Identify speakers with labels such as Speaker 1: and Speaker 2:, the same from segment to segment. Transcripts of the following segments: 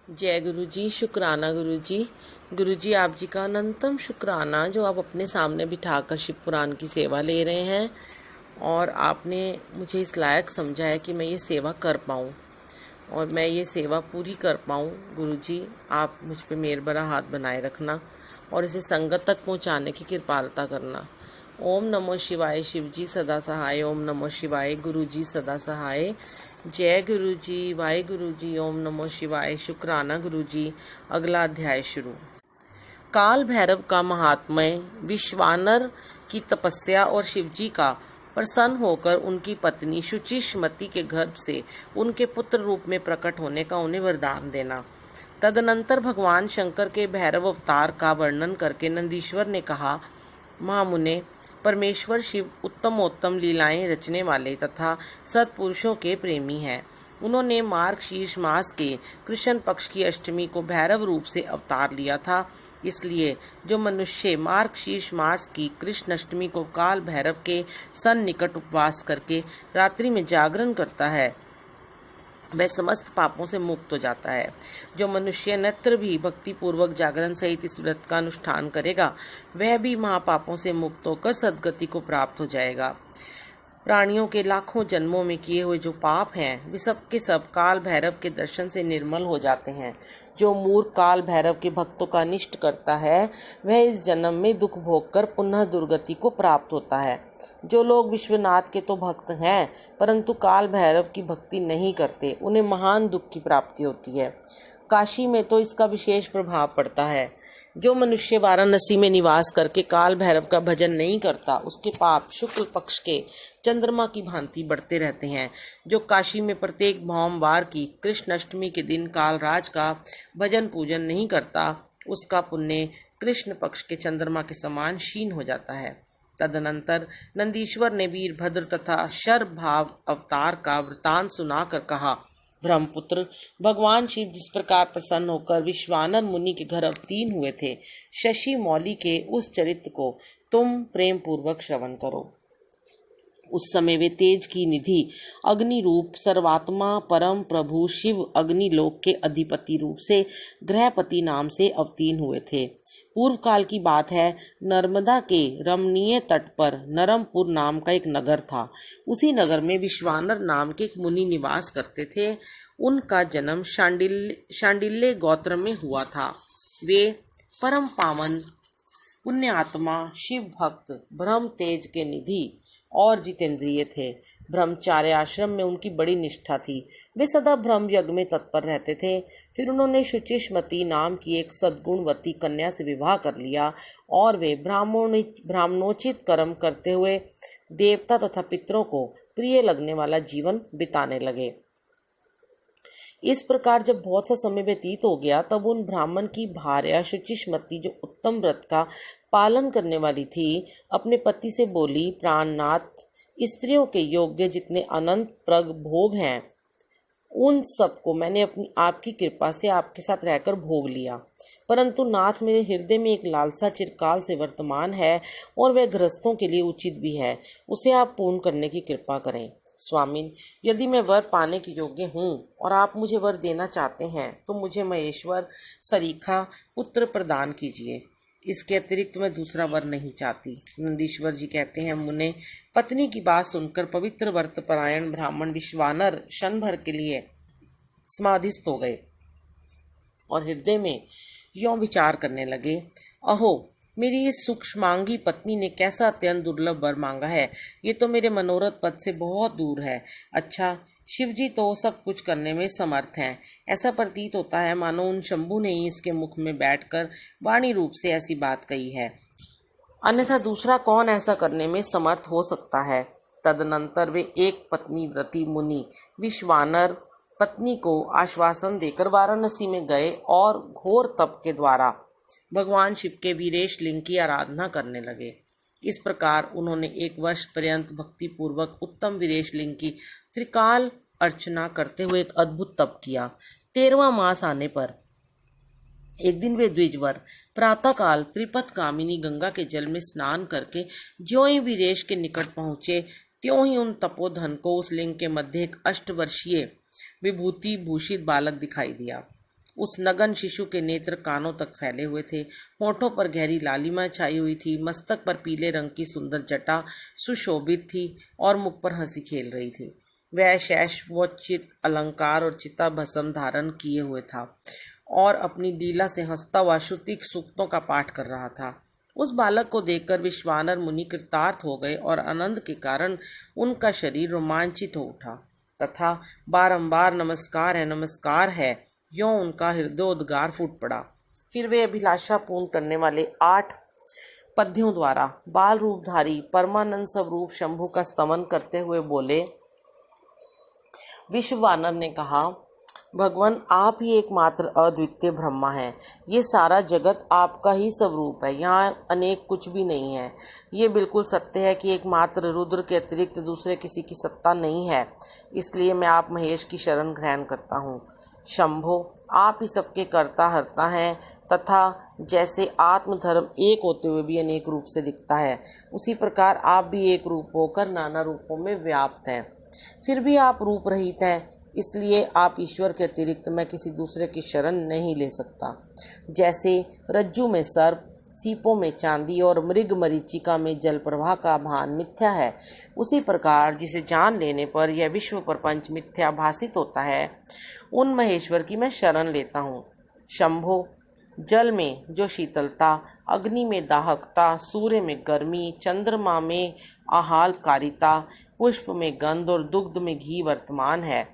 Speaker 1: जय गुरु जी। शुक्राना गुरु जी। गुरु जी, आप जी का अनंतम शुक्राना जो आप अपने सामने बिठाकर शिव पुराण की सेवा ले रहे हैं और आपने मुझे इस लायक समझा है कि मैं ये सेवा कर पाऊँ और मैं ये सेवा पूरी कर पाऊँ। गुरु जी, आप मुझ पे मेहर भरा हाथ बनाए रखना और इसे संगत तक पहुँचाने की कृपालता करना। ओम नमो शिवाय। शिव जी सदा सहाय। ओम नमो शिवाय। गुरु जी सदा सहाय। जय गुरु जी। वाहे गुरु जी। ओम नमो शिवाय। शुक्राना गुरु जी। अगला अध्याय शुरू। काल भैरव का महात्म्य, विश्वानर की तपस्या और शिवजी का प्रसन्न होकर उनकी पत्नी शुचिष्मति के गर्भ से उनके पुत्र रूप में प्रकट होने का उन्हें वरदान देना। तदनंतर भगवान शंकर के भैरव अवतार का वर्णन करके नंदीश्वर ने कहा, महामुने, परमेश्वर शिव उत्तमोत्तम लीलाएं रचने वाले तथा सत्पुरुषों के प्रेमी हैं। उन्होंने मार्गशीर्ष मास के कृष्ण पक्ष की अष्टमी को भैरव रूप से अवतार लिया था। इसलिए जो मनुष्य मार्गशीर्ष मास की कृष्ण अष्टमी को काल भैरव के सन्निकट उपवास करके रात्रि में जागरण करता है, वह समस्त पापों से मुक्त हो जाता है। जो मनुष्य नेत्र भी भक्ति पूर्वक जागरण सहित इस व्रत का अनुष्ठान करेगा, वह भी महापापों से मुक्त होकर सद्गति को प्राप्त हो जाएगा। प्राणियों के लाखों जन्मों में किए हुए जो पाप हैं, वे सब के सब काल भैरव के दर्शन से निर्मल हो जाते हैं। जो मूर्ख काल भैरव के भक्तों का अनिष्ट करता है, वह इस जन्म में दुख भोग कर पुनः दुर्गति को प्राप्त होता है। जो लोग विश्वनाथ के तो भक्त हैं, परंतु काल भैरव की भक्ति नहीं करते, उन्हें महान दुख की प्राप्ति होती है। काशी में तो इसका विशेष प्रभाव पड़ता है। जो मनुष्य वाराणसी में निवास करके काल भैरव का भजन नहीं करता, उसके पाप शुक्ल पक्ष के चंद्रमा की भांति बढ़ते रहते हैं। जो काशी में प्रत्येक भौमवार की कृष्ण अष्टमी के दिन कालराज का भजन पूजन नहीं करता, उसका पुण्य कृष्ण पक्ष के चंद्रमा के समान क्षीण हो जाता है। तदनंतर नंदीश्वर ने वीरभद्र तथा शरभाव अवतार का वृतांत सुनाकर कहा, ब्रह्मपुत्र, भगवान शिव जिस प्रकार प्रसन्न होकर विश्वानर मुनि के घर अवतीर्ण हुए थे, शशि मौली के उस चरित्र को तुम प्रेम पूर्वक श्रवण करो। उस समय वे तेज की निधि अग्नि रूप सर्वात्मा परम प्रभु शिव अग्निलोक के अधिपति रूप से ग्रहपति नाम से अवतीर्ण हुए थे। पूर्व काल की बात है। नर्मदा के रमणीय तट पर नरमपुर नाम का एक नगर था। उसी नगर में विश्वानर नाम के एक मुनि निवास करते थे। उनका जन्म शांडिल्य गोत्र में हुआ था। वे परम पावन पुण्य आत्मा, शिव भक्त, ब्रह्म तेज के निधि और जितेंद्रिय थे। ब्रह्मचार्य आश्रम में उनकी बड़ी निष्ठा थी। वे सदा ब्रह्म यज्ञ में तत्पर रहते थे। फिर उन्होंने शुचिष्मति नाम की एक सद्गुणवती कन्या से विवाह कर लिया और वे ब्राह्मणोचित कर्म करते हुए देवता तथा पितरों को प्रिय लगने वाला जीवन बिताने लगे। इस प्रकार जब बहुत सा समय व्यतीत हो गया, तब उन ब्राह्मण की भार्या शुचिष्मति, जो उत्तम व्रत का पालन करने वाली थी, अपने पति से बोली, प्राणनाथ, स्त्रियों के योग्य जितने अनंत प्रग भोग हैं, उन सबको मैंने अपनी आपकी कृपा से आपके साथ रहकर भोग लिया, परंतु नाथ, मेरे हृदय में एक लालसा चिरकाल से वर्तमान है और वह गृहस्थों के लिए उचित भी है। उसे आप पूर्ण करने की कृपा करें। स्वामी, यदि मैं वर पाने के योग्य हूँ और आप मुझे वर देना चाहते हैं, तो मुझे महेश्वर सरीखा पुत्र प्रदान कीजिए। इसके अतिरिक्त मैं दूसरा वर नहीं चाहती। नंदीश्वर जी कहते हैं, मुने, पत्नी की बात सुनकर पवित्र व्रत परायण ब्राह्मण विश्वानर क्षण भर के लिए समाधिस्थ हो गए और हृदय में यों विचार करने लगे, अहो, मेरी इस सूक्ष्मांगी पत्नी ने कैसा अत्यंत दुर्लभ वर मांगा है। ये तो मेरे मनोरथ पद से बहुत दूर है। अच्छा, शिवजी तो सब कुछ करने में समर्थ हैं। ऐसा प्रतीत होता है मानो उन शंभू ने ही इसके मुख में बैठकर वाणी रूप से ऐसी बात कही है, अन्यथा दूसरा कौन ऐसा करने में समर्थ हो सकता है। तदनंतर वे एक पत्नी व्रती मुनि विश्वानर पत्नी को आश्वासन देकर वाराणसी में गए और घोर तप के द्वारा भगवान शिव के वीरेश लिंग की आराधना करने लगे। इस प्रकार उन्होंने 1 वर्ष पर्यंत भक्ति पूर्वक उत्तम वीरेश लिंग की त्रिकाल अर्चना करते हुए एक अद्भुत तप किया। 13वां मास आने पर एक दिन वे द्विजवर प्रातःकाल त्रिपथ कामिनी गंगा के जल में स्नान करके ज्यों ही वीरेश के निकट पहुंचे, त्यों ही उन तपोधन को उस लिंग के मध्य एक 8 वर्षीय विभूति भूषित बालक दिखाई दिया। उस नगन शिशु के नेत्र कानों तक फैले हुए थे। होठों पर गहरी लालिमा छाई हुई थी। मस्तक पर पीले रंग की सुंदर जटा सुशोभित थी और मुख पर हंसी खेल रही थी। वह शैशवोचित अलंकार और चिता भस्म धारण किए हुए था और अपनी लीला से हंसता हुआ श्रुतिक सूक्तों का पाठ कर रहा था। उस बालक को देखकर विश्वानर मुनि कृतार्थ हो गए और आनंद के कारण उनका शरीर रोमांचित हो उठा तथा बारंबार नमस्कार है यों उनका हृदयोद्गार फूट पड़ा। फिर वे अभिलाषा पूर्ण करने वाले 8 पद्यों द्वारा बाल रूपधारी परमानंद स्वरूप शंभु का स्तमन करते हुए बोले। विश्ववानर ने कहा, भगवान आप ही एकमात्र अद्वितीय ब्रह्मा हैं। ये सारा जगत आपका ही स्वरूप है, यहाँ अनेक कुछ भी नहीं है। ये बिल्कुल सत्य है कि एकमात्र रुद्र के अतिरिक्त दूसरे किसी की सत्ता नहीं है। इसलिए मैं आप महेश की शरण ग्रहण करता हूँ। शंभो, आप ही सबके कर्ता हर्ता हैं तथा जैसे आत्मधर्म एक होते हुए भी अनेक रूप से दिखता है, उसी प्रकार आप भी एक रूप होकर नाना रूपों में व्याप्त हैं। फिर भी आप रूप रहित हैं, इसलिए आप ईश्वर के अतिरिक्त मैं किसी दूसरे की शरण नहीं ले सकता। जैसे रज्जु में सर्प, सीपों में चांदी और मृग मरीचिका में जल प्रवाह का भान मिथ्या है, उसी प्रकार जिसे जान लेने पर यह विश्व प्रपंच मिथ्या भासित होता है, उन महेश्वर की मैं शरण लेता हूँ। शंभो, जल में जो शीतलता, अग्नि में दाहकता, सूर्य में गर्मी, चंद्रमा में आह्लादकारिता, पुष्प में गंध और दुग्ध में घी वर्तमान है,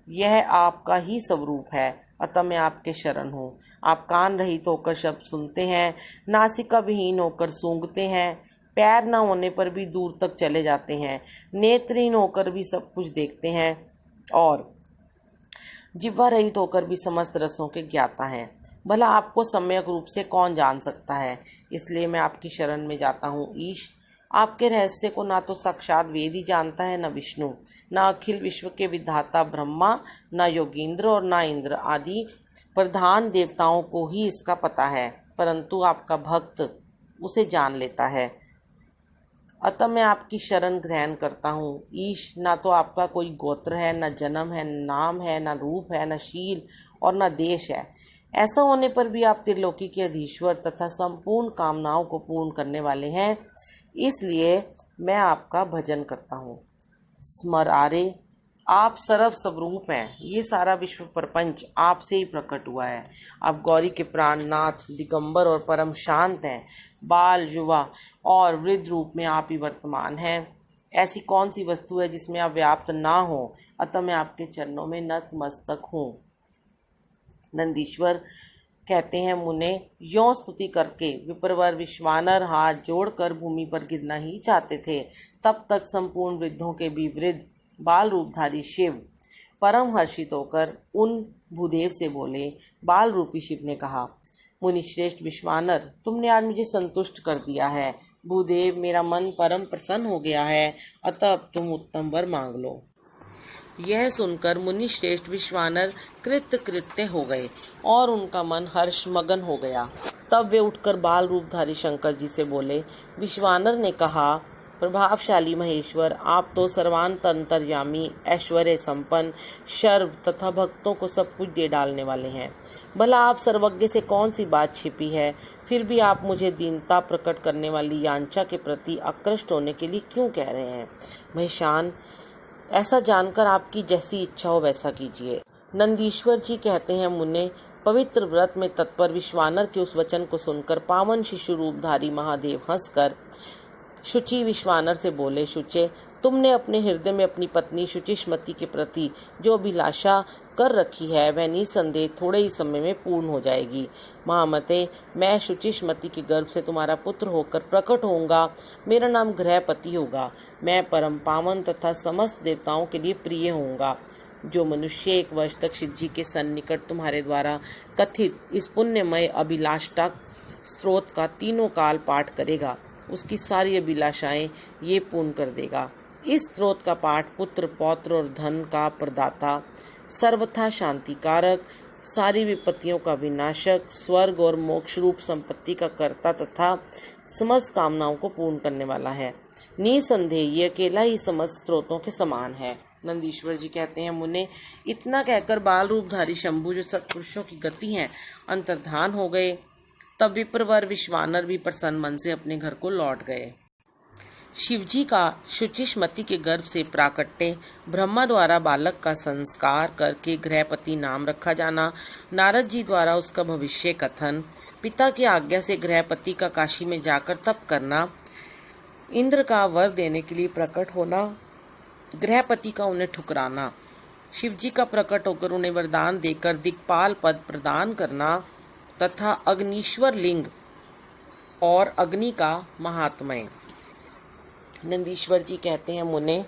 Speaker 1: यह आपका ही स्वरूप है। अतः मैं आपके शरण हूँ। आप कान रहित होकर शब्द सुनते हैं, नासिका विहीन होकर सूंघते हैं, पैर न होने पर भी दूर तक चले जाते हैं, नेत्रहीन होकर भी सब कुछ देखते हैं और जिह्वा रहित होकर भी समस्त रसों के ज्ञाता हैं। भला आपको सम्यक रूप से कौन जान सकता है? इसलिए मैं आपकी शरण में जाता हूँ। ईश, आपके रहस्य को ना तो साक्षात वेद ही जानता है, न विष्णु, न अखिल विश्व के विधाता ब्रह्मा, न योगींद्र और न इंद्र आदि प्रधान देवताओं को ही इसका पता है, परंतु आपका भक्त उसे जान लेता है। अतः मैं आपकी शरण ग्रहण करता हूँ। ईश, ना तो आपका कोई गोत्र है, न जन्म है, न नाम है, न रूप है, न शील और न देश है। ऐसा होने पर भी आप त्रिलोकी के अधीश्वर तथा संपूर्ण कामनाओं को पूर्ण करने वाले हैं, इसलिए मैं आपका भजन करता हूँ। स्मरारे, आप सर्व स्वरूप हैं। ये सारा विश्व प्रपंच आपसे ही प्रकट हुआ है। आप गौरी के प्राणनाथ, दिगंबर और परम शांत हैं। बाल, युवा और वृद्ध रूप में आप ही वर्तमान हैं। ऐसी कौन सी वस्तु है जिसमें आप व्याप्त ना हो? अतः मैं आपके चरणों में नतमस्तक हूँ। नंदीश्वर कहते हैं, मुने यों स्तुति करके विप्रवर विश्वानर हाथ जोड़कर भूमि पर गिरना ही चाहते थे, तब तक संपूर्ण वृद्धों के भी वृद्ध बाल रूपधारी शिव परम हर्षित होकर उन भूदेव से बोले। बाल रूपी शिव ने कहा, मुनिश्रेष्ठ विश्वानर, तुमने आज मुझे संतुष्ट कर दिया है। भूदेव, मेरा मन परम प्रसन्न हो गया है, अतः अब तुम उत्तम वर मांग लो। यह सुनकर मुनि श्रेष्ठ विश्वानर कृत्य हो गए और उनका मन हर्ष मगन हो गया। तब वे उठकर बाल रूपधारी शंकर जी से बोले। विश्वानर ने कहा, प्रभावशाली महेश्वर, आप तो सर्वांत अंतर्यामी, ऐश्वर्य संपन्न, सर्व तथा भक्तों को सब कुछ दे डालने वाले हैं। भला आप सर्वज्ञ से कौन सी बात छिपी है? फिर भी आप मुझे दीनता प्रकट करने वाली याञ्चा के प्रति आकृष्ट होने के लिए क्यों कह रहे हैं? महेशान, ऐसा जानकर आपकी जैसी इच्छा हो वैसा कीजिए। नंदीश्वर जी कहते हैं, मुने, पवित्र व्रत में तत्पर विश्वानर के उस वचन को सुनकर पावन शिशु रूपधारी महादेव हंसकर शुचि विश्वानर से बोले। शुचे, तुमने अपने हृदय में अपनी पत्नी शुचिष्मति के प्रति जो अभिलाषा कर रखी है, वह निसंदेह थोड़े ही समय में पूर्ण हो जाएगी। महामते, मैं शुचिष्मति के गर्भ से तुम्हारा पुत्र होकर प्रकट होऊंगा। मेरा नाम गृहपति होगा। मैं परम पावन तथा समस्त देवताओं के लिए प्रिय होऊंगा। जो मनुष्य 1 वर्ष तक शिव जी के सन्निकट तुम्हारे द्वारा कथित इस पुण्यमय अभिलाषा स्त्रोत का तीनों काल पाठ करेगा, उसकी सारी अभिलाषाएं ये पूर्ण कर देगा। इस स्त्रोत का पाठ पुत्र, पौत्र और धन का प्रदाता, सर्वथा शांतिकारक, सारी विपत्तियों का विनाशक, स्वर्ग और मोक्ष रूप संपत्ति का कर्ता तथा समस्त कामनाओं को पूर्ण करने वाला है। निसंदेह ये अकेला ही समस्त स्त्रोतों के समान है। नंदीश्वर जी कहते हैं, मुने, इतना कहकर बाल रूपधारी शंभु जो सत्पुरुषों की गति है अंतर्धान हो गए। तब विप्रवर विश्वानर भी प्रसन्न मन से अपने घर को लौट गए। शिवजी का शुचिष्मति के गर्भ से प्राकट्य, ब्रह्मा द्वारा बालक का संस्कार करके गृहपति नाम रखा जाना, नारद जी द्वारा उसका भविष्य कथन, पिता की आज्ञा से गृहपति का काशी में जाकर तप करना, इंद्र का वर देने के लिए प्रकट होना, गृहपति का उन्हें ठुकराना, शिवजी का प्रकट होकर उन्हें वरदान देकर दिक्पाल पद प्रदान करना तथा अग्निश्वर लिंग और अग्नि का महात्म्य। नंदीश्वर जी कहते हैं, मुने,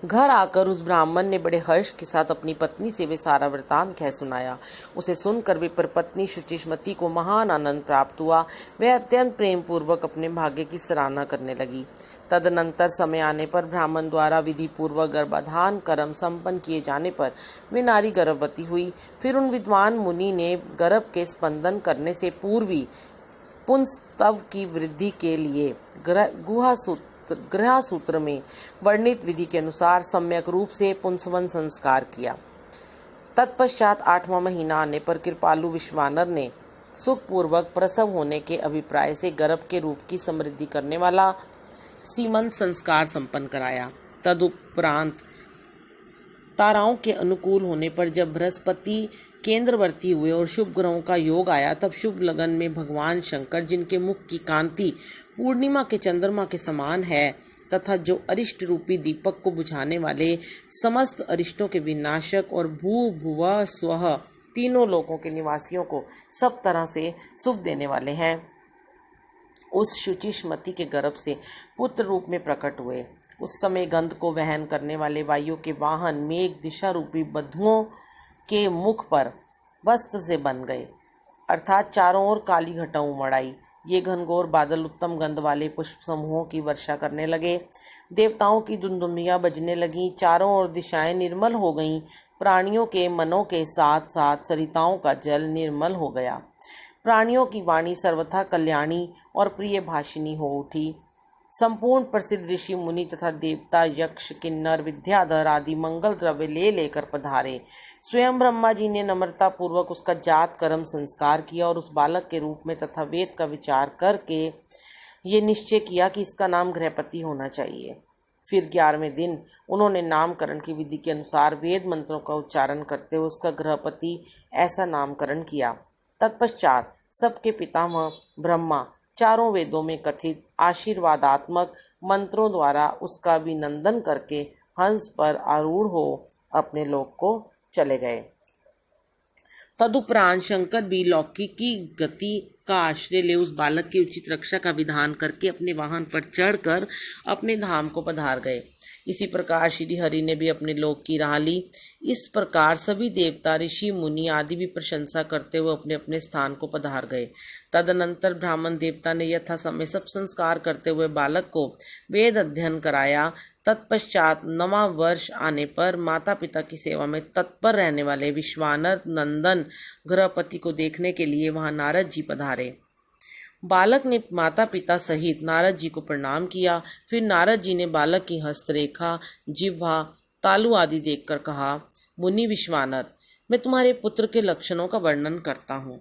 Speaker 1: घर आकर उस ब्राह्मण ने बड़े हर्ष के साथ अपनी पत्नी से वे सारा वृतांत कह सुनाया। उसे सुनकर विप्र पत्नी शुचिष्मति को महान आनंद प्राप्त हुआ। वह अत्यंत प्रेम पूर्वक अपने भाग्य की सराहना करने लगी। तदनंतर समय आने पर ब्राह्मण द्वारा विधि पूर्वक गर्भाधान कर्म संपन्न किए जाने पर वे नारी गर्भवती हुई। फिर उन विद्वान मुनि ने गर्भ के स्पंदन करने से पूर्वी पुंस्तव की वृद्धि के लिए गृह सूत्र में वर्णित विधि के अनुसार सम्यक रूप से पुंसवन संस्कार किया। तत्पश्चात 8वां महीना आने पर कृपालु विश्वानर ने सुखपूर्वक प्रसव होने के अभिप्राय से गर्भ के रूप की समृद्धि करने वाला सीमंत संस्कार संपन्न कराया। तदुपरांत ताराओं के अनुकूल होने पर जब बृहस्पति केंद्रवर्ती हुए और शुभ ग्रहों का योग आया, तब शुभ लगन में भगवान शंकर, जिनके मुख की कांति पूर्णिमा के चंद्रमा के समान है तथा जो अरिष्ट रूपी दीपक को बुझाने वाले, समस्त अरिष्टों के विनाशक और भू भुवः स्वः तीनों लोकों के निवासियों को सब तरह से सुख देने वाले हैं, उस शुचिष्मति के गर्भ से पुत्र रूप में प्रकट हुए। उस समय गंध को वहन करने वाले वायु के वाहन मेघ दिशा रूपी बधुओं के मुख पर वस्त्र से बन गए, अर्थात चारों ओर काली घटा उमड़ आई। ये घनघोर बादल उत्तम गंध वाले पुष्प समूहों की वर्षा करने लगे। देवताओं की दुंदुमियां बजने लगीं। चारों ओर दिशाएं निर्मल हो गईं। प्राणियों के मनों के साथ साथ सरिताओं का जल निर्मल हो गया। प्राणियों की वाणी सर्वथा कल्याणी और प्रिय भाषिनी हो उठी। संपूर्ण प्रसिद्ध ऋषि मुनि तथा देवता, यक्ष, किन्नर, विद्याधर आदि मंगल द्रव्य ले लेकर पधारे। स्वयं ब्रह्मा जी ने नम्रता पूर्वक उसका जात कर्म संस्कार किया और उस बालक के रूप में तथा वेद का विचार करके ये निश्चय किया कि इसका नाम गृहपति होना चाहिए। फिर 11वें दिन उन्होंने नामकरण की विधि के अनुसार वेद मंत्रों का उच्चारण करते हुए उसका गृहपति ऐसा नामकरण किया। तत्पश्चात सबके पितामह ब्रह्मा चारों वेदों में कथित आशीर्वादात्मक मंत्रों द्वारा उसका अभिनंदन करके हंस पर आरूढ़ हो अपने लोक को चले गए। तदुपरांत शंकर भी लौकिकी गति का आश्रय ले उस बालक की उचित रक्षा का विधान करके अपने वाहन पर चढ़कर अपने धाम को पधार गए। इसी प्रकार श्री हरि ने भी अपने लोक की राह ली। इस प्रकार सभी देवता, ऋषि, मुनि आदि भी प्रशंसा करते हुए अपने अपने स्थान को पधार गए। तदनंतर ब्राह्मण देवता ने यथा समय सब संस्कार करते हुए बालक को वेद अध्ययन कराया। तत्पश्चात 9वां वर्ष आने पर माता पिता की सेवा में तत्पर रहने वाले विश्वानर नंदन गृहपति को देखने के लिए वहां नारद जी पधारे। बालक ने माता पिता सहित नारद जी को प्रणाम किया। फिर नारद जी ने बालक की हस्तरेखा, जिह्वा, तालु आदि देखकर कहा, मुनि विश्वानर, मैं तुम्हारे पुत्र के लक्षणों का वर्णन करता हूँ।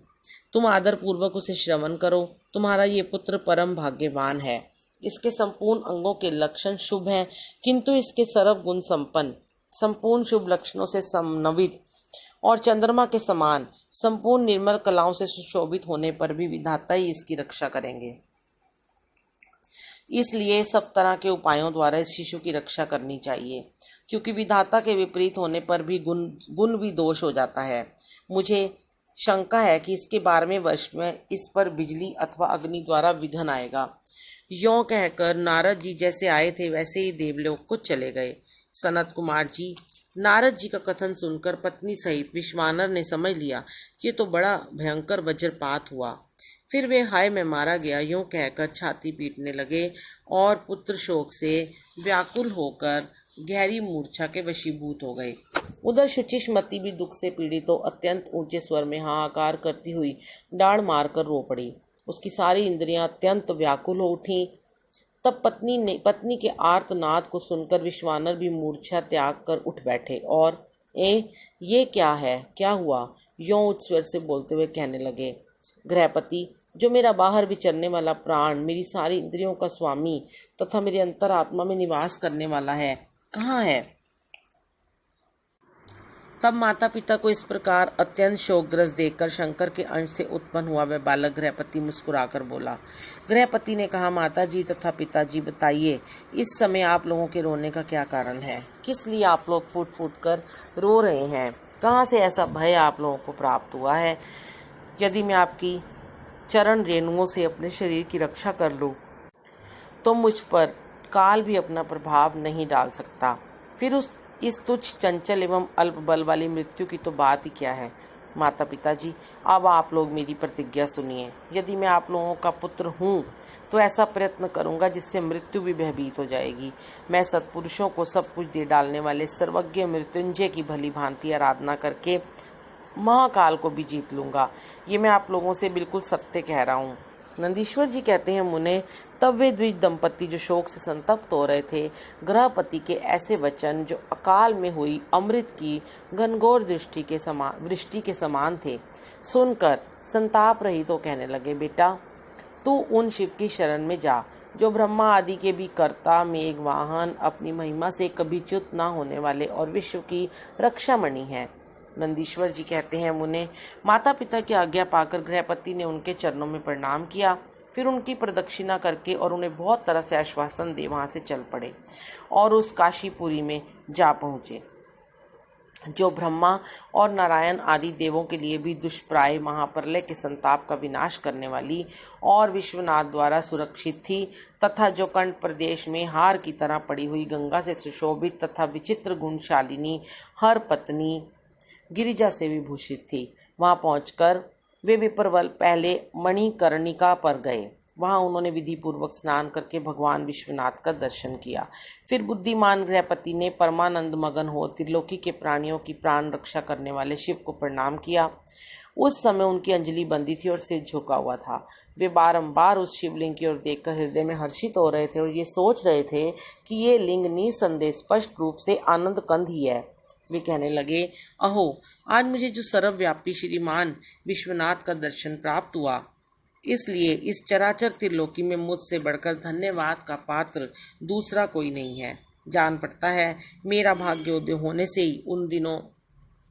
Speaker 1: तुम आदर पूर्वक उसे श्रवण करो। तुम्हारा ये पुत्र परम भाग्यवान है। इसके संपूर्ण अंगों के लक्षण शुभ हैं, किंतु इसके सर्व गुण संपन्न, संपूर्ण शुभ लक्षणों से समन्वित और चंद्रमा के समान संपूर्ण निर्मल कलाओं से सुशोभित होने पर भी विधाता ही इसकी रक्षा करेंगे। इसलिए सब तरह के उपायों द्वारा इस शिशु की रक्षा करनी चाहिए, क्योंकि विधाता के विपरीत होने पर भी गुण भी दोष हो जाता है। मुझे शंका है कि इसके 12वें वर्ष में इस पर बिजली अथवा अग्नि द्वारा विघन आएगा। यों कहकर नारद जी जैसे आए थे वैसे ही देवलोक को चले गए। सनत कुमार जी, नारद जी का कथन सुनकर पत्नी सहित विश्वानर ने समझ लिया कि ये तो बड़ा भयंकर वज्रपात हुआ। फिर वे हाय मैं मारा गया यूं कहकर छाती पीटने लगे और पुत्र शोक से व्याकुल होकर गहरी मूर्छा के वशीभूत हो गए। उधर शुचिष्मति भी दुख से पीड़ित हो अत्यंत ऊंचे स्वर में हाहाकार करती हुई डांड मारकर रो पड़ी। उसकी सारी इंद्रियां अत्यंत व्याकुल हो उठी तब पत्नी के आर्तनाद को सुनकर विश्वानर भी मूर्छा त्याग कर उठ बैठे और ये क्या है, क्या हुआ, यों उच्च स्वर से बोलते हुए कहने लगे। गृहपति, जो मेरा बाहर विचरने वाला प्राण, मेरी सारी इंद्रियों का स्वामी तथा मेरे अंतरात्मा में निवास करने वाला है, कहाँ है? तब माता पिता को इस प्रकार अत्यंत शोकग्रस्त देखकर शंकर के अंश से उत्पन्न हुआ वह बालक गृहपति मुस्कुराकर बोला। गृहपति ने कहा, माता जी तथा पिताजी, बताइए इस समय आप लोगों के रोने का क्या कारण है? किस लिए आप लोग फूट फूट कर रो रहे हैं? कहाँ से ऐसा भय आप लोगों को प्राप्त हुआ है? यदि मैं आपकी चरण रेणुओं से अपने शरीर की रक्षा कर लूं तो मुझ पर काल भी अपना प्रभाव नहीं डाल सकता। फिर इस तुच्छ, चंचल एवं अल्प बल वाली मृत्यु की तो बात ही क्या है। माता पिताजी, अब आप लोग मेरी प्रतिज्ञा सुनिए। यदि मैं आप लोगों का पुत्र हूँ तो ऐसा प्रयत्न करूँगा जिससे मृत्यु भी भयभीत हो जाएगी। मैं सत्पुरुषों को सब कुछ दे डालने वाले सर्वज्ञ मृत्युंजय की भली भांति आराधना करके महाकाल को भी जीत लूंगा। ये मैं आप लोगों से बिल्कुल सत्य कह रहा हूँ। नंदीश्वर जी कहते हैं, मुने, तब वे द्विज दंपति जो शोक से संतप्त हो रहे थे, गृहपति के ऐसे वचन जो अकाल में हुई अमृत की घनघोर वृष्टि के समान थे, सुनकर संताप रहित तो कहने लगे, बेटा तू उन शिव की शरण में जा जो ब्रह्मा आदि के भी कर्ता, मेघवाहन, अपनी महिमा से कभी च्युत न होने वाले और विश्व की रक्षामणि है। नंदीश्वर जी कहते हैं, मुने, माता पिता की आज्ञा पाकर गृहपति ने उनके चरणों में प्रणाम किया, फिर उनकी प्रदक्षिणा करके और उन्हें बहुत तरह से आश्वासन दे वहां से चल पड़े और उस काशीपुरी में जा पहुंचे जो ब्रह्मा और नारायण आदि देवों के लिए भी दुष्प्राय महाप्रलय के संताप का विनाश करने वाली और विश्वनाथ द्वारा सुरक्षित थी तथा जो कंठ प्रदेश में हार की तरह पड़ी हुई गंगा से सुशोभित तथा विचित्र गुणशालिनी हर पत्नी गिरिजा से विभूषित थी। वहां पहुंचकर वे विप्रवल पहले मणिकर्णिका पर गए। वहां उन्होंने विधि पूर्वक स्नान करके भगवान विश्वनाथ का दर्शन किया। फिर बुद्धिमान गृहपति ने परमानंद मगन हो त्रिलोकी के प्राणियों की प्राण रक्षा करने वाले शिव को प्रणाम किया। उस समय उनकी अंजलि बंदी थी और सिर झुका हुआ था। वे बारंबार उस शिवलिंग की ओर देखकर हृदय में हर्षित हो रहे थे और ये सोच रहे थे कि ये लिंग निसंदेह स्पष्ट रूप से आनंद कंद ही है। वे कहने लगे, अहो, आज मुझे जो सर्वव्यापी श्रीमान विश्वनाथ का दर्शन प्राप्त हुआ, इसलिए इस चराचर त्रिलोकी में मुझसे बढ़कर धन्यवाद का पात्र दूसरा कोई नहीं है। जान पड़ता है मेरा भाग्योदय होने से ही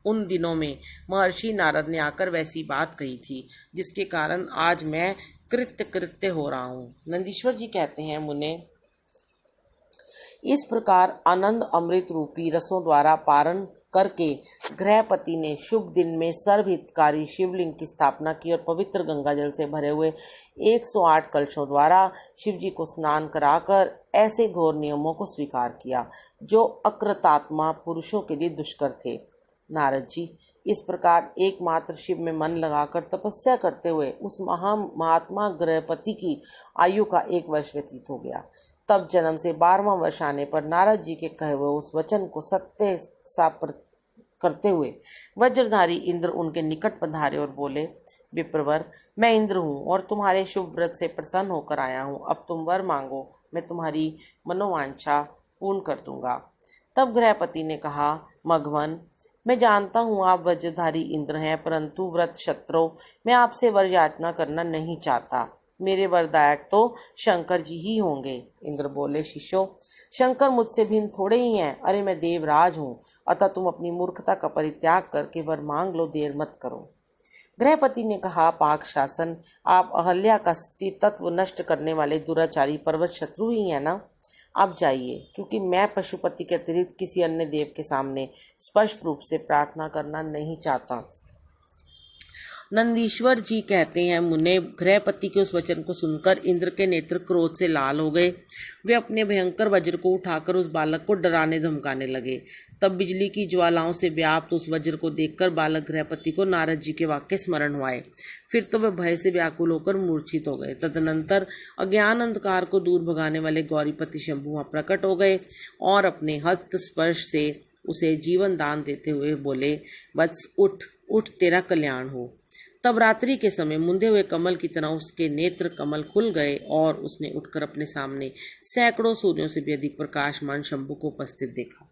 Speaker 1: उन दिनों में महर्षि नारद ने आकर वैसी बात कही थी जिसके कारण आज मैं कृत्य हो रहा हूँ। नंदीश्वर जी कहते हैं, मुने, इस प्रकार आनंद अमृत रूपी रसों द्वारा पारण करके गृहपति ने शुभ दिन में सर्वहितकारी शिवलिंग की स्थापना की और पवित्र गंगाजल से भरे हुए 108 कलशों द्वारा शिवजी को स्नान कराकर ऐसे घोर नियमों को स्वीकार किया जो अकृतात्मा पुरुषों के लिए दुष्कर थे। नारद जी, इस प्रकार एकमात्र शिव में मन लगाकर तपस्या करते हुए उस महात्मा गृहपति की आयु का 1 वर्ष व्यतीत हो गया। तब जन्म से 12वां वर्ष आने पर नारद जी के कहे हुए उस वचन को सत्य सा करते हुए वज्रधारी इंद्र उनके निकट पधारे और बोले, विप्रवर, मैं इंद्र हूँ और तुम्हारे शुभ व्रत से प्रसन्न होकर आया हूँ। अब तुम वर मांगो, मैं तुम्हारी मनोवांछा पूर्ण कर दूंगा। तब गृहपति ने कहा, मघवन, मैं जानता हूँ आप वज्रधारी इंद्र हैं, परंतु व्रत शत्रु मैं आपसे वर याचना करना नहीं चाहता। मेरे वरदायक तो शंकर जी ही होंगे। इंद्र बोले, शिष्यो, शंकर मुझसे भिन्न थोड़े ही हैं। अरे मैं देवराज हूँ, अतः तुम अपनी मूर्खता का परित्याग करके वर मांग लो, देर मत करो। गृहपति ने कहा, पाक शासन, आप अहल्या का तत्व नष्ट करने वाले दुराचारी पर्वत शत्रु ही है ना? आप जाइए, क्योंकि मैं पशुपति के अतिरिक्त किसी अन्य देव के सामने स्पष्ट रूप से प्रार्थना करना नहीं चाहता। नंदीश्वर जी कहते हैं, मुने, गृहपति के उस वचन को सुनकर इंद्र के नेत्र क्रोध से लाल हो गए। वे अपने भयंकर वज्र को उठाकर उस बालक को डराने धमकाने लगे। तब बिजली की ज्वालाओं से व्याप्त उस वज्र को देखकर बालक गृहपति को नारद जी के वाक्य स्मरण हुए। फिर तो वे भय से व्याकुल होकर मूर्छित हो गए। तदनंतर अज्ञान अंधकार को दूर भगाने वाले गौरीपति शंभु वहां प्रकट हो गए और अपने हस्त स्पर्श से उसे जीवन दान देते हुए बोले, वत्स, उठ उठ, तेरा कल्याण हो। तब रात्रि के समय मुंदे हुए कमल की तरह उसके नेत्र कमल खुल गए और उसने उठकर अपने सामने सैकड़ों सूर्यों से भी अधिक प्रकाशमान शंभु को उपस्थित देखा।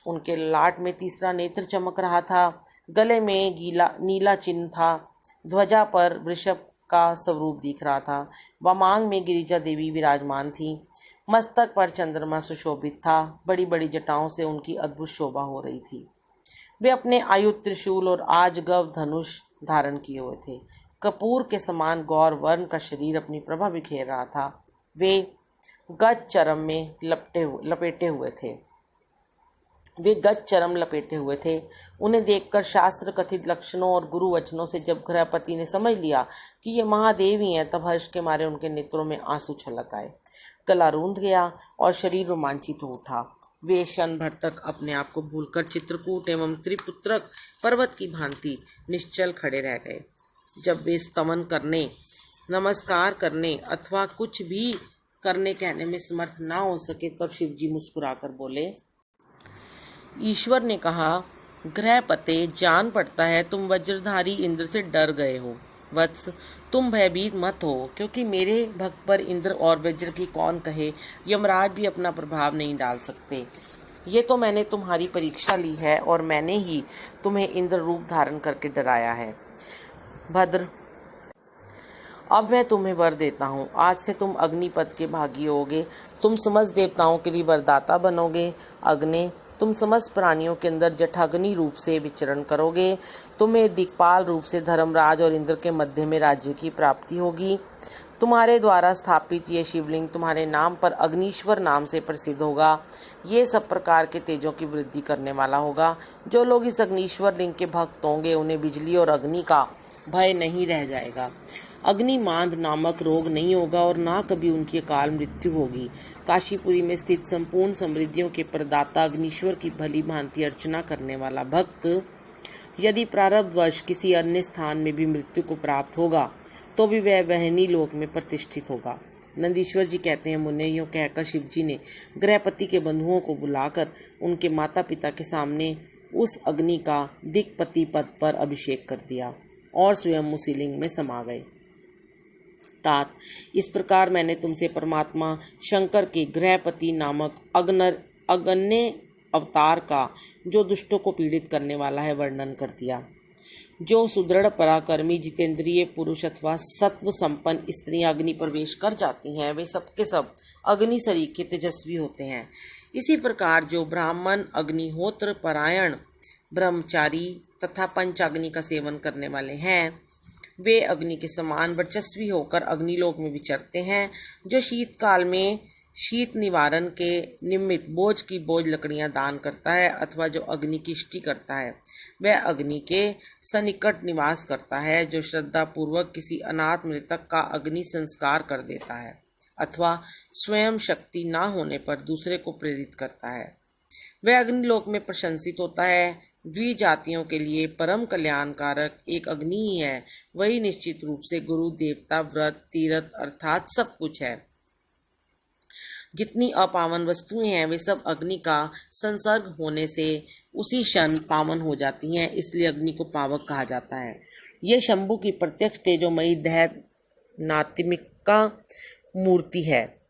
Speaker 1: उनके ललाट में तीसरा नेत्र चमक रहा था, गले में नीला चिन्ह था, ध्वजा पर वृषभ का स्वरूप दिख रहा था, वामांग में गिरिजा देवी विराजमान थी, मस्तक पर चंद्रमा सुशोभित था, बड़ी बड़ी जटाओं से उनकी अद्भुत शोभा हो रही थी। वे अपने आयुध त्रिशूल और आजगव धनुष धारण किए हुए थे। कपूर के समान गौर वर्ण का शरीर अपनी प्रभा बिखेर रहा था। वे गज चरम में लपेटे हुए थे। उन्हें देखकर शास्त्र कथित लक्षणों और गुरु वचनों से जब गृहपति ने समझ लिया कि ये महादेव ही हैं, तब हर्ष के मारे उनके नेत्रों में आंसू छलक आए, गला रूंध गया और शरीर रोमांचित हो उठा। वे क्षण भर तक अपने आप को भूलकर चित्रकूट एवं त्रिपुत्रक पर्वत की भांति निश्चल खड़े रह गए। जब वे स्तमन करने, नमस्कार करने अथवा कुछ भी करने कहने में समर्थ ना हो सके, तब शिवजी मुस्कुराकर बोले, ईश्वर ने कहा, गृहपते, जान पड़ता है तुम वज्रधारी इंद्र से डर गए हो। वत्स, तुम भयभीत मत हो, क्योंकि मेरे भक्त पर इंद्र और वज्र की कौन कहे, यमराज भी अपना प्रभाव नहीं डाल सकते। ये तो मैंने तुम्हारी परीक्षा ली है और मैंने ही तुम्हें इंद्र रूप धारण करके डराया है। भद्र, अब मैं तुम्हें वर देता हूँ, आज से तुम अग्निपद के भागी होगे, तुम समस्त देवताओं के लिए वरदाता बनोगे। अग्नि, तुम समस्त प्राणियों के अंदर जठाग्नि रूप से विचरण करोगे। तुम्हें दिक्पाल रूप से धर्मराज और इंद्र के मध्य में राज्य की प्राप्ति होगी। तुम्हारे द्वारा स्थापित ये शिवलिंग तुम्हारे नाम पर अग्नीश्वर नाम से प्रसिद्ध होगा। ये सब प्रकार के तेजों की वृद्धि करने वाला होगा। जो लोग इस अग्नीश्वर लिंग के भक्त होंगे, उन्हें बिजली और अग्नि का भय नहीं रह जाएगा। अग्निमांद नामक रोग नहीं होगा और ना कभी उनकी अकाल मृत्यु होगी। काशीपुरी में स्थित संपूर्ण समृद्धियों के प्रदाता अग्नीश्वर की भली भांति अर्चना करने वाला भक्त यदि प्रारब्धवश किसी अन्य स्थान में भी मृत्यु को प्राप्त होगा, तो भी वह वहनी लोक में प्रतिष्ठित होगा। नंदीश्वर जी कहते हैं, मुन्ने, यूं कहकर शिवजी ने गृहपति के बंधुओं को बुलाकर उनके माता पिता के सामने उस अग्नि का दिक्पति पद पर अभिषेक कर दिया और स्वयं उसी लिंग में समा गए। तात, इस प्रकार मैंने तुमसे परमात्मा शंकर के गृहपति नामक अगण्य अवतार का, जो दुष्टों को पीड़ित करने वाला है, वर्णन कर दिया। जो सुदृढ़ पराक्रमी जितेंद्रिय पुरुष अथवा सत्व संपन्न स्त्रियां अग्नि प्रवेश कर जाती हैं, वे सबके सब अग्नि सरीखे तेजस्वी होते हैं। इसी प्रकार जो ब्राह्मण, अग्निहोत्र परायण, ब्रह्मचारी तथा पंचाग्नि का सेवन करने वाले हैं, वे अग्नि के समान वर्चस्वी होकर अग्निलोक में विचरते हैं। जो शीतकाल में शीत निवारण के निमित्त बोझ की बोझ लकड़ियां दान करता है अथवा जो अग्नि की इष्टि करता है, वह अग्नि के सन्निकट निवास करता है। जो श्रद्धा पूर्वक किसी अनाथ मृतक का अग्नि संस्कार कर देता है अथवा स्वयं शक्ति ना होने पर दूसरे को प्रेरित करता है, वह अग्निलोक में प्रशंसित होता है। द्विजातियों के लिए परम कल्याणकारक एक अग्नि ही है। वही निश्चित रूप से गुरु, देवता, व्रत, तीर्थ अर्थात सब कुछ है। जितनी अपावन वस्तुएं हैं, वे सब अग्नि का संसर्ग होने से उसी क्षण पावन हो जाती हैं, इसलिए अग्नि को पावक कहा जाता है। ये शंभु की प्रत्यक्ष तेजोमयी दैनात्मिका मूर्ति है,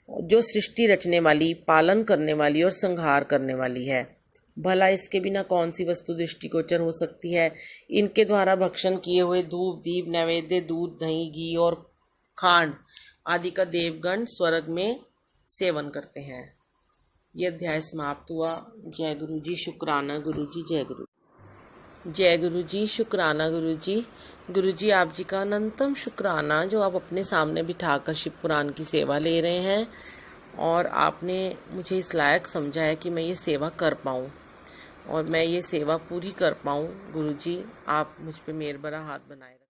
Speaker 1: जो सृष्टि रचने वाली, पालन करने वाली और संहार करने वाली है। भला इसके बिना कौन सी वस्तु दृष्टिगोचर हो सकती है। इनके द्वारा भक्षण किए हुए धूप, दीप, नैवेद्य, दूध, दही, घी और खांड आदि का देवगण स्वर्ग में सेवन करते हैं। यह अध्याय समाप्त हुआ। जय गुरु जी, शुक्राना गुरु जी, जय गुरु। जय गुरु जी, शुक्राना गुरु जी। गुरु जी, आप जी का अनंतम शुक्राना, जो आप अपने सामने बिठाकर शिव पुराण की सेवा ले रहे हैं और आपने मुझे इस लायक समझा है कि मैं ये सेवा कर पाऊँ और मैं ये सेवा पूरी कर पाऊँ। गुरु जी, आप मुझ पे मेहर भरा हाथ बनाए रखें।